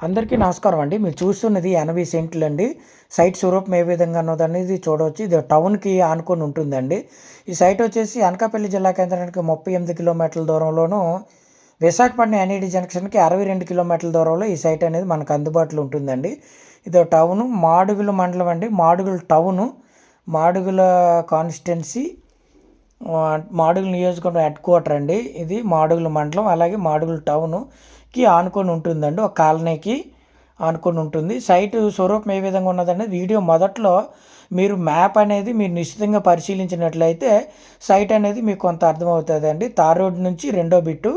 అందరికీ నమస్కారం అండి. మీరు చూస్తున్నది 80 సెంట్లు అండి. సైట్ స్వరూపం ఏ విధంగా ఉన్నదనేది చూడవచ్చు. ఇది టౌన్‌కి ఆనుకొని ఉంటుందండి. ఈ సైట్ వచ్చేసి అనకాపల్లి జిల్లా కేంద్రానికి 38 కిలోమీటర్ల దూరంలోను, విశాఖపట్నం ఎన్ఈడి జంక్షన్‌కి 62 కిలోమీటర్ల దూరంలో ఈ సైట్ అనేది మనకు అందుబాటులో ఉంటుందండి. ఇది టౌను మాడుగుల మండలం అండి. మాడుగుల టౌను, మాడుగుల కాన్స్టిట్యున్సీ, మాడుగుల నియోజకవర్గం హెడ్ క్వార్టర్ అండి. ఇది మాడుగుల మండలం, అలాగే మాడుగుల టౌన్‌కి ఆనుకొని ఉంటుందండి. ఒక కాలనీకి ఆనుకొని ఉంటుంది. సైటు స్వరూపం ఏ విధంగా ఉన్నదనేది వీడియో మొదట్లో మీరు మ్యాప్ అనేది మీరు నిశ్చితంగా పరిశీలించినట్లయితే సైట్ అనేది మీకు కొంత అర్థమవుతుందండి. తార్ రోడ్ నుంచి రెండో బిట్టు,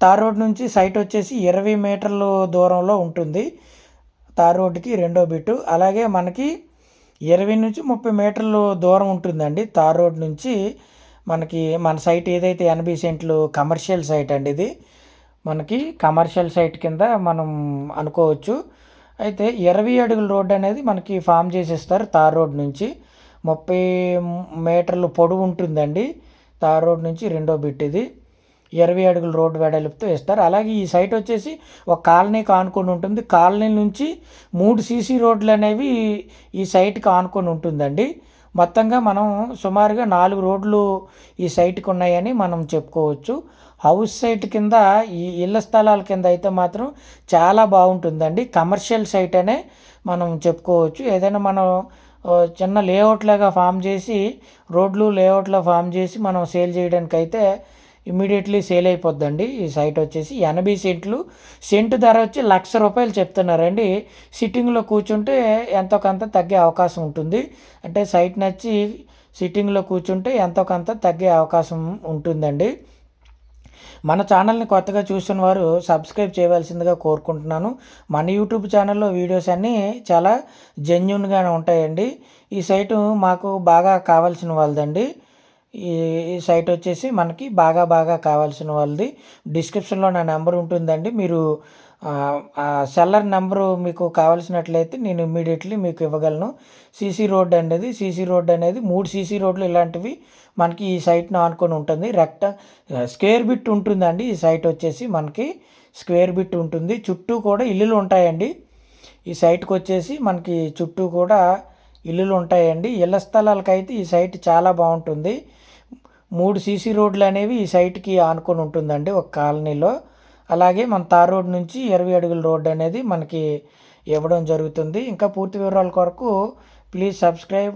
తార్ రోడ్ నుంచి సైట్ వచ్చేసి 20 మీటర్లు దూరంలో ఉంటుంది. తార్ రోడ్డుకి రెండో బిట్టు, అలాగే మనకి 20 నుంచి 30 మీటర్లు దూరం ఉంటుందండి. తార్ రోడ్ నుంచి మనకి మన సైట్ ఏదైతే 80 సెంట్లు కమర్షియల్ సైట్ అండి. ఇది మనకి కమర్షియల్ సైట్ కింద మనం అనుకోవచ్చు. అయితే 20 అడుగుల రోడ్డు అనేది మనకి ఫామ్ చేసేస్తారు. తార్ రోడ్ నుంచి 30 మీటర్లు పొడవు ఉంటుందండి. తార్ రోడ్ నుంచి రెండో బిట్ ఇది 20 అడుగుల రోడ్డు వెడల్పుతో ఇస్తారు. అలాగే ఈ సైట్ వచ్చేసి ఒక కాలనీకి ఆనుకొని ఉంటుంది. కాలనీ నుంచి 3 సీసీ రోడ్లు అనేవి ఈ సైట్కి ఆనుకొని ఉంటుందండి. మొత్తంగా మనం సుమారుగా 4 రోడ్లు ఈ సైట్కి ఉన్నాయని మనం చెప్పుకోవచ్చు. హౌస్ సైట్ కింద, ఈ ఇళ్ల స్థలాల కింద అయితే మాత్రం చాలా బాగుంటుందండి. కమర్షియల్ సైట్ అనే మనం చెప్పుకోవచ్చు. ఏదైనా మనం చిన్న లేఅవుట్ లాగా ఫామ్ చేసి, రోడ్లు లేఅవుట్లో ఫామ్ చేసి మనం సేల్ చేయడానికి అయితే ఇమ్మీడియట్లీ సేల్ అయిపోద్దండి. ఈ సైట్ వచ్చేసి 80 సెంట్లు, సెంటు ధర వచ్చి ₹1,00,000 చెప్తున్నారండి. సిట్టింగ్లో కూర్చుంటే ఎంతో కొంత తగ్గే అవకాశం ఉంటుంది. అంటే సైట్ నచ్చి సిట్టింగ్లో కూర్చుంటే ఎంతో కొంత తగ్గే అవకాశం ఉంటుందండి. మన ఛానల్ని కొత్తగా చూస్తున్న వారు సబ్స్క్రైబ్ చేయవలసిందిగా కోరుకుంటున్నాను. మన యూట్యూబ్ ఛానల్లో వీడియోస్ అన్నీ చాలా జెన్యూన్గానే ఉంటాయండి. ఈ సైటు మాకు బాగా కావాల్సిన వాళ్ళదండి. ఈ ఈ సైట్ వచ్చేసి మనకి బాగా కావాల్సిన వాళ్ళది. డిస్క్రిప్షన్లో నా నెంబర్ ఉంటుందండి. మీరు సెల్లర్ నెంబరు మీకు కావాల్సినట్లయితే నేను ఇమ్మీడియట్లీ మీకు ఇవ్వగలను. సీసీ రోడ్ అనేది 3 సీసీ రోడ్లు ఇలాంటివి మనకి ఈ సైట్ను ఆనుకొని ఉంటుంది. స్క్వేర్ బిట్ ఉంటుందండి. ఈ సైట్ వచ్చేసి మనకి స్క్వేర్ బిట్ ఉంటుంది. చుట్టూ కూడా ఇల్లులు ఉంటాయండి. ఈ సైట్కి వచ్చేసి మనకి చుట్టూ కూడా ఇల్లులు ఉంటాయండి. ఇళ్ల స్థలాలకైతే ఈ సైట్ చాలా బాగుంటుంది. 3 సీసీ రోడ్లు అనేవి ఈ సైట్కి ఆనుకొని ఉంటుందండి ఒక కాలనీలో. అలాగే మన తార్ రోడ్ నుంచి 20 అడుగుల రోడ్డు అనేది మనకి ఇవ్వడం జరుగుతుంది. ఇంకా పూర్తి వివరాల కొరకు ప్లీజ్ సబ్స్క్రైబ్